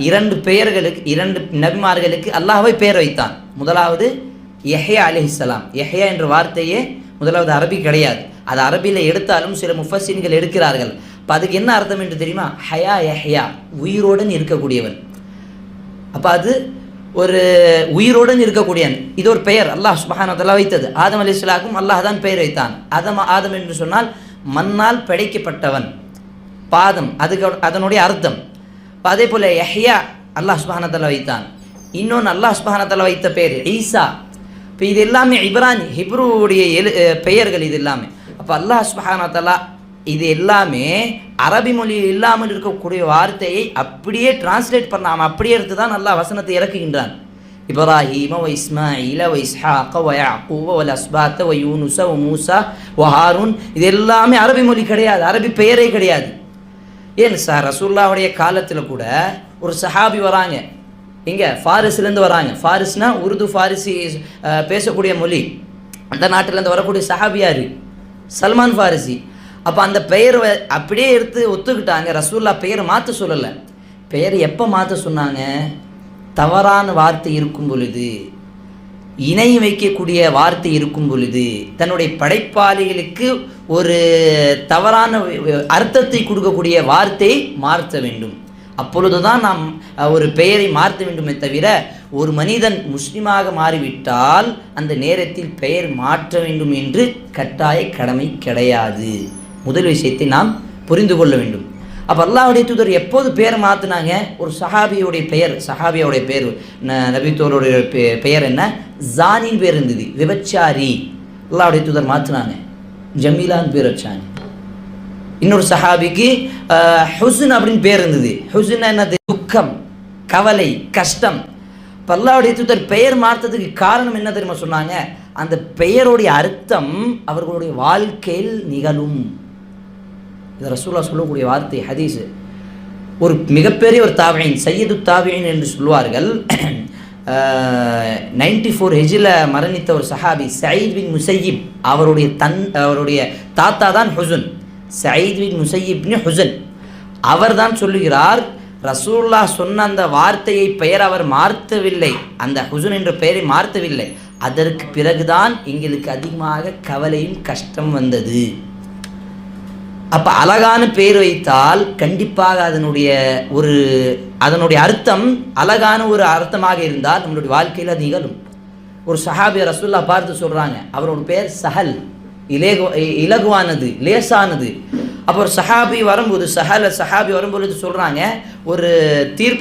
இரண்டு பெயர்களுக்கு, இரண்டு நபிமார்களுக்கு அல்லாஹ்வை பெயர் வைத்தான். முதலாவது யஹ்யா அலைஹிஸ்ஸலாம். யஹ்யா என்ற வார்த்தையே முதலாவது அரபி கிடையாது. அது அரபியில் எடுத்தாலும் சில முஃபஸ்ஸின்கள் எடுக்கிறார்கள். அப்போ அதுக்கு என்ன அர்த்தம் என்று தெரியுமா? ஹயா யஹ்யா, உயிரோடன் இருக்கக்கூடியவன். அப்போ அது ஒரு உயிரோடன் இருக்கக்கூடியவன். இது ஒரு பெயர் அல்லாஹ் சுப்ஹானஹு வ தஆலா வைத்தது. ஆதம் அலைஹிஸ்ஸலாமுக்கும் அல்லாஹ் தான் பெயர் வைத்தான். ஆதம் என்று சொன்னால் மண்ணால் படைக்கப்பட்டவன், பாதம், அதுக்கு அதனுடைய அர்த்தம். அதே போல் யஹ்யா அல்லாஹ் சுப்ஹானஹு வ தஆலா வைத்தான். இன்னொன்று அல்லாஹ் சுப்ஹானஹு வ தஆலா வைத்த பெயர் ஈசா. இப்போ இது எல்லாமே இப்ரானி ஹிப்ருவுடைய பெயர்கள் இது எல்லாமே. அப்போ அல்லாஹ் சுப்ஹானஹு வ தஆலா இது எல்லாமே அரபி மொழியில் இல்லாமல் இருக்கக்கூடிய வார்த்தையை அப்படியே டிரான்ஸ்லேட் பண்ணாமல் அப்படியே எடுத்து தான் அல்லாஹ் வசனத்தை இறக்குகின்றான். இப்ராஹீம வ இஸ்மாயில வ இஸ்ஹாக வ யாக்கூப வ அஸ்பாத்த வ யூனுஸ வ மூசா வ ஹாரூன். இது எல்லாமே அரபி மொழி கிடையாது, அரபி பெயரே கிடையாது. ஏன் சார், ரசூலுல்லாஹ்வுடைய காலத்தில் கூட ஒரு சஹாபி வராங்க, இங்கே ஃபாரிஸ்லேருந்து வராங்க. ஃபாரிஸ்னா உருது ஃபாரிசி பேசக்கூடிய மொழி. அந்த நாட்டிலேருந்து வரக்கூடிய சஹாபியார் சல்மான் ஃபாரிசி. அப்போ அந்த பெயர் அப்படியே எடுத்து ஒத்துக்கிட்டாங்க. ரசூலுல்லாஹ் பெயர் மாற்ற சொல்லலை. பெயர் எப்போ மாற்ற சொன்னாங்க? தவறான வார்த்தை இருக்கும் பொழுது, இணை வைக்கக்கூடிய வார்த்தை இருக்கும் பொழுது, தன்னுடைய படைப்பாளிகளுக்கு ஒரு தவறான அர்த்தத்தை கொடுக்கக்கூடிய வார்த்தையை மாற்ற வேண்டும். அப்பொழுதுதான் நாம் ஒரு பெயரை மாற்ற வேண்டுமே தவிர, ஒரு மனிதன் முஸ்லிமாக மாறிவிட்டால் அந்த நேரத்தில் பெயர் மாற்ற வேண்டும் என்று கட்டாய கடமை கிடையாது. முதல் விஷயத்தை நாம் புரிந்து கொள்ள வேண்டும். அப்போ அல்லாஹ்வுடைய தூதர் எப்போது பெயர் மாற்றினாங்க? ஒரு சஹாபியுடைய பெயர் நபித்தோருடைய பெயர் என்ன? ஜானின் பேர் இருந்தது, விபச்சாரி. அல்லாஹ்வுடைய தூதர் மாற்றினாங்க, ஜமீலான் பேர் வச்சாங்க. இன்னொரு சஹாபிக்கு ஹுஸ்ன் அப்படின்னு பேர் இருந்தது. ஹுஸ்ன் என்னது? துக்கம், கவலை, கஷ்டம். இப்போ அல்லாஹ்வுடைய தூதர் பெயர் மாற்றத்துக்கு காரணம் என்ன தெரியுமா சொன்னாங்க? அந்த பெயருடைய அர்த்தம் அவர்களுடைய வாழ்க்கையில் நிகழும். இது ரசூலுல்லாஹ் சொல்லக்கூடிய வார்த்தை, ஹதீஸ். ஒரு மிகப்பெரிய ஒரு தாபிஈன், சையது தாபிஈன் என்று சொல்வார்கள். 94 ஹிஜ்ரில மரணித்த ஒரு சஹாபி சயீத் பின் முஸையிப். அவருடைய தாத்தா தான் ஹுஸ்ன். Saeed bin முஸையிப்னு ஹுஸ்ன். அவர் தான் சொல்லுகிறார், ரசூலுல்லாஹ் சொன்ன அந்த வார்த்தையை பெயர் அவர் மாற்றவில்லை, அந்த ஹுஸ்ன் என்ற பெயரை மாற்றவில்லை. அதற்கு பிறகுதான் எங்களுக்கு அதிகமாக கவலையும் கஷ்டம் வந்தது. அப்போ அழகான பெயர் வைத்தால் கண்டிப்பாக அதனுடைய அர்த்தம் அழகான ஒரு அர்த்தமாக இருந்தால் நம்மளுடைய வாழ்க்கையில் அது நிகழும். ஒரு சஹாபியை ரசூலுல்லாஹ் பார்த்து சொல்கிறாங்க, அவரோட பெயர் சஹல், இலகுவானது, லேசானது. அப்போ ஒரு சஹாபி வரும்போது சஹாபி வரும்பொழுது சொல்கிறாங்க, ஒரு தீர்ப்பு